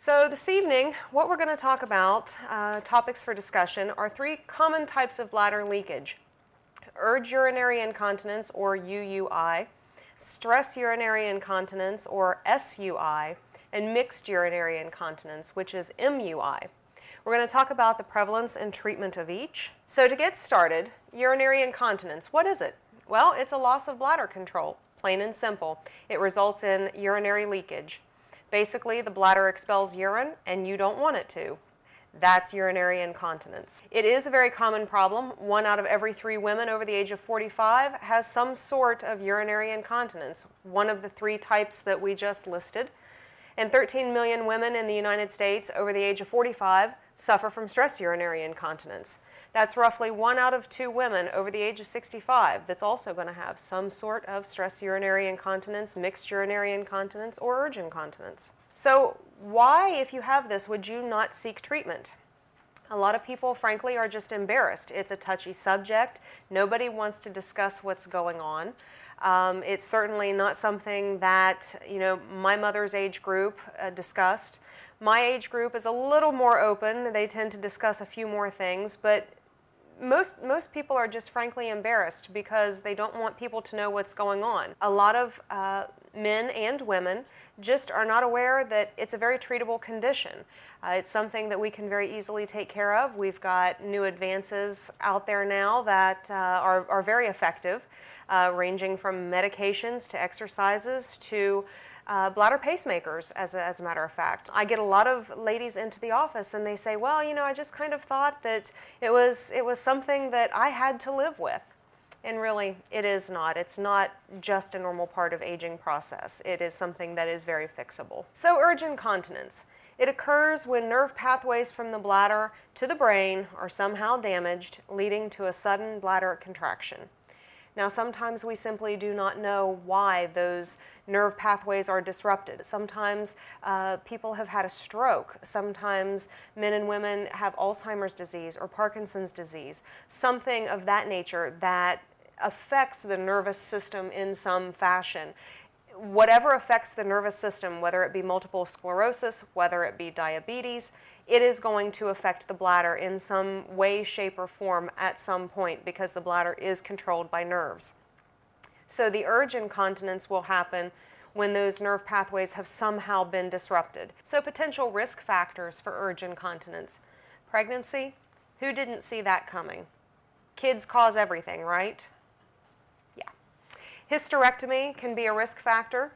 So this evening, what we're going to talk about, topics for discussion, are three common types of bladder leakage: urge urinary incontinence, or UUI, stress urinary incontinence, or SUI, and mixed urinary incontinence, which is MUI. We're going to talk about the prevalence and treatment of each. So to get started, urinary incontinence, what is it? Well, it's a loss of bladder control, plain and simple. It results in urinary leakage. Basically, the bladder expels urine and you don't want it to. That's urinary incontinence. It is a very common problem. 1 out of every 3 women over the age of 45 has some sort of urinary incontinence, one of the 3 types that we just listed. And 13 million women in the United States over the age of 45 suffer from stress urinary incontinence. That's roughly 1 out of 2 women over the age of 65 that's also going to have some sort of stress urinary incontinence, mixed urinary incontinence, or urge incontinence. So why, if you have this, would you not seek treatment? A lot of people, frankly, are just embarrassed. It's a touchy subject. Nobody wants to discuss what's going on. It's certainly not something that, my mother's age group discussed. My age group is a little more open. They tend to discuss a few more things, but most people are just frankly embarrassed because they don't want people to know what's going on. A lot of men and women just are not aware that it's a very treatable condition. It's something that we can very easily take care of. We've got new advances out there now that are very effective, ranging from medications to exercises to bladder pacemakers, as a matter of fact. I get a lot of ladies into the office and they say, well, I just kind of thought that it was something that I had to live with. And really, it is not. It's not just a normal part of aging process. It is something that is very fixable. So urge incontinence. It occurs when nerve pathways from the bladder to the brain are somehow damaged, leading to a sudden bladder contraction. Now, sometimes we simply do not know why those nerve pathways are disrupted. Sometimes people have had a stroke. Sometimes men and women have Alzheimer's disease or Parkinson's disease, something of that nature that affects the nervous system in some fashion. Whatever affects the nervous system, whether it be multiple sclerosis, whether it be diabetes, it is going to affect the bladder in some way, shape, or form at some point because the bladder is controlled by nerves. So the urge incontinence will happen when those nerve pathways have somehow been disrupted. So potential risk factors for urge incontinence. Pregnancy, who didn't see that coming? Kids cause everything, right? Yeah. Hysterectomy can be a risk factor.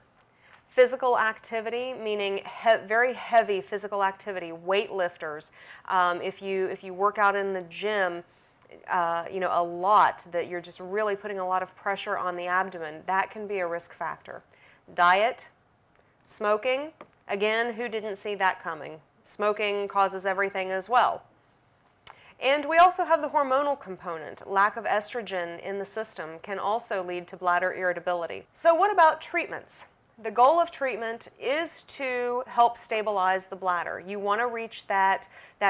Physical activity, meaning very heavy physical activity, weightlifters. If you work out in the gym, a lot, that you're just really putting a lot of pressure on the abdomen, that can be a risk factor. Diet, smoking, again, who didn't see that coming? Smoking causes everything as well. And we also have the hormonal component. Lack of estrogen in the system can also lead to bladder irritability. So what about treatments? The goal of treatment is to help stabilize the bladder. You want to reach that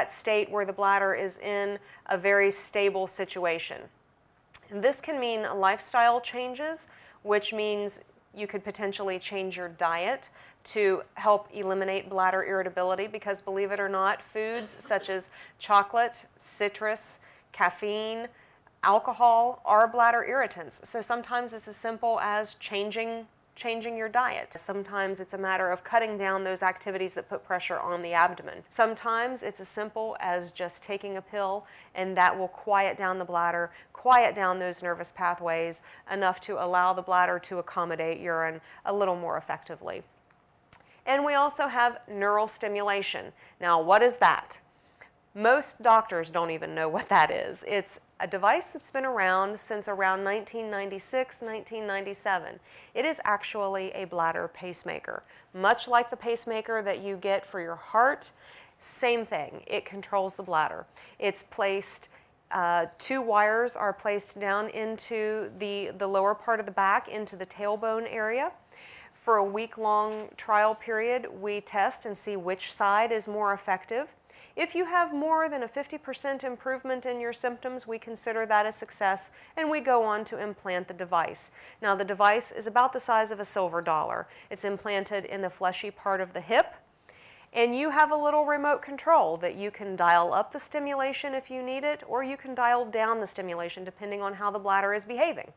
state where the bladder is in a very stable situation. And this can mean lifestyle changes, which means you could potentially change your diet to help eliminate bladder irritability, because believe it or not, foods such as chocolate, citrus, caffeine, alcohol are bladder irritants. So sometimes it's as simple as changing your diet. Sometimes it's a matter of cutting down those activities that put pressure on the abdomen. Sometimes it's as simple as just taking a pill, and that will quiet down the bladder, quiet down those nervous pathways enough to allow the bladder to accommodate urine a little more effectively. And we also have neural stimulation. Now, what is that? Most doctors don't even know what that is. It's a device that's been around since around 1996, 1997. It is actually a bladder pacemaker. Much like the pacemaker that you get for your heart, same thing. It controls the bladder. It's placed, 2 wires are placed down into the lower part of the back, into the tailbone area. For a week-long trial period, we test and see which side is more effective. If you have more than a 50% improvement in your symptoms, we consider that a success, and we go on to implant the device. Now, the device is about the size of a silver dollar. It's implanted in the fleshy part of the hip, And you have a little remote control that you can dial up the stimulation if you need it, or you can dial down the stimulation depending on how the bladder is behaving.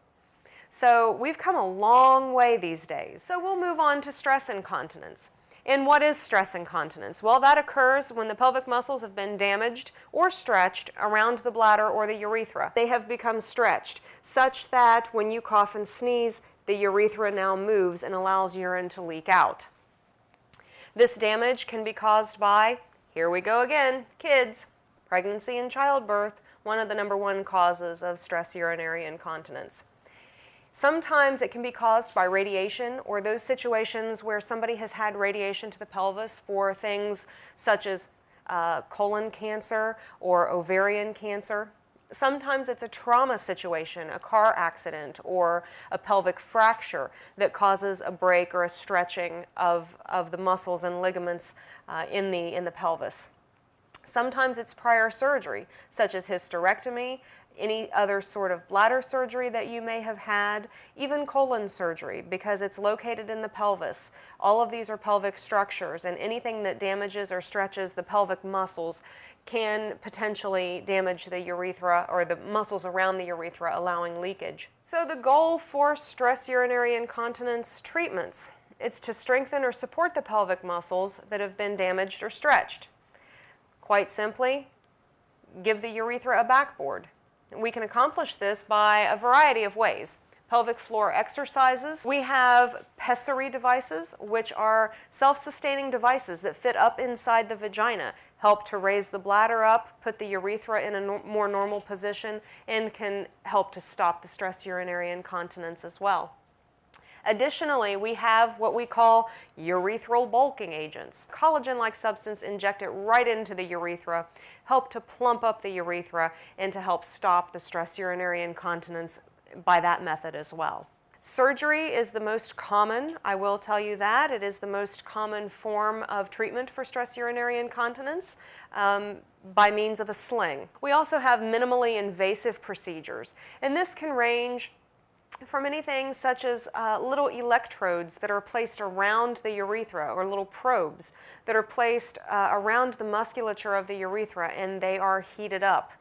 So we've come a long way these days. So we'll move on to stress incontinence. And what is stress incontinence? Well, that occurs when the pelvic muscles have been damaged or stretched around the bladder or the urethra. They have become stretched such that when you cough and sneeze, the urethra now moves and allows urine to leak out. This damage can be caused by, here we go again, kids, pregnancy and childbirth, one of the #1 causes of stress urinary incontinence. Sometimes it can be caused by radiation or those situations where somebody has had radiation to the pelvis for things such as colon cancer or ovarian cancer. Sometimes it's a trauma situation, a car accident or a pelvic fracture that causes a break or a stretching of the muscles and ligaments in the pelvis. Sometimes it's prior surgery, such as hysterectomy, any other sort of bladder surgery that you may have had, even colon surgery, because it's located in the pelvis. All of these are pelvic structures, and anything that damages or stretches the pelvic muscles can potentially damage the urethra or the muscles around the urethra, allowing leakage. So the goal for stress urinary incontinence treatments, it's to strengthen or support the pelvic muscles that have been damaged or stretched. Quite simply, give the urethra a backboard. We can accomplish this by a variety of ways. Pelvic floor exercises. We have pessary devices, which are self-sustaining devices that fit up inside the vagina, help to raise the bladder up, put the urethra in a more normal position, and can help to stop the stress urinary incontinence as well. Additionally, we have what we call urethral bulking agents. Collagen-like substance injected right into the urethra, help to plump up the urethra and to help stop the stress urinary incontinence by that method as well. Surgery is the most common, I will tell you that. It is the most common form of treatment for stress urinary incontinence by means of a sling. We also have minimally invasive procedures, and this can range from anything such as little electrodes that are placed around the urethra, or little probes that are placed around the musculature of the urethra, and they are heated up.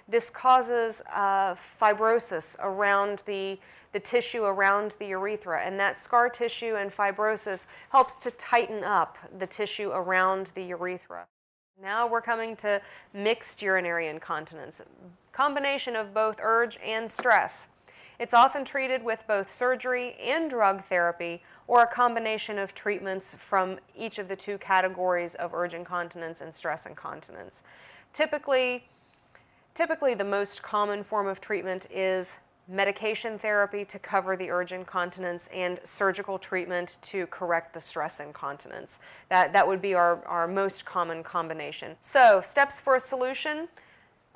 This causes fibrosis around the tissue around the urethra, and that scar tissue and fibrosis helps to tighten up the tissue around the urethra. Now we're coming to mixed urinary incontinence, combination of both urge and stress. It's often treated with both surgery and drug therapy, or a combination of treatments from each of the two categories of urge incontinence and stress incontinence. Typically the most common form of treatment is medication therapy to cover the urge incontinence and surgical treatment to correct the stress incontinence. That would be our most common combination. So, steps for a solution.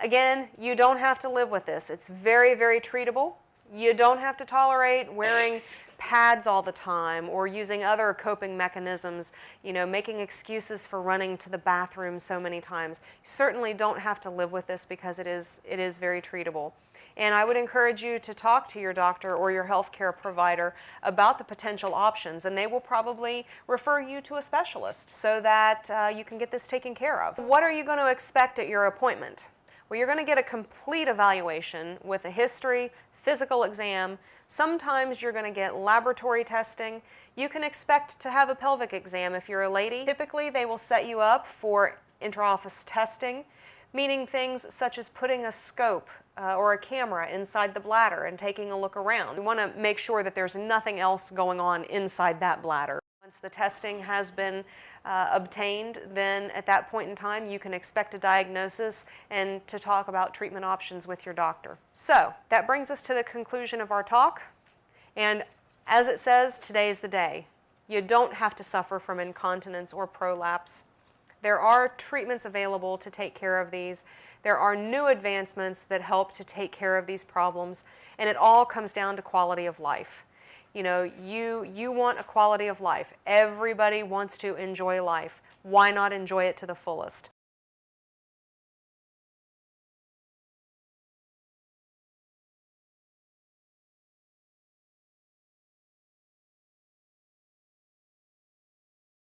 Again, you don't have to live with this. It's very, very treatable. You don't have to tolerate wearing pads all the time or using other coping mechanisms, making excuses for running to the bathroom so many times. You certainly don't have to live with this because it is very treatable. And I would encourage you to talk to your doctor or your healthcare provider about the potential options, and they will probably refer you to a specialist so that you can get this taken care of. What are you going to expect at your appointment? Well, you're going to get a complete evaluation with a history, physical exam. Sometimes you're going to get laboratory testing. You can expect to have a pelvic exam if you're a lady. Typically, they will set you up for intraoffice testing, meaning things such as putting a scope or a camera inside the bladder and taking a look around. We want to make sure that there's nothing else going on inside that bladder. Once the testing has been obtained, then at that point in time you can expect a diagnosis and to talk about treatment options with your doctor. So that brings us to the conclusion of our talk, and as it says, today's the day. You don't have to suffer from incontinence or prolapse. There are treatments available to take care of these. There are new advancements that help to take care of these problems, and it all comes down to quality of life. You want a quality of life. Everybody wants to enjoy life. Why not enjoy it to the fullest?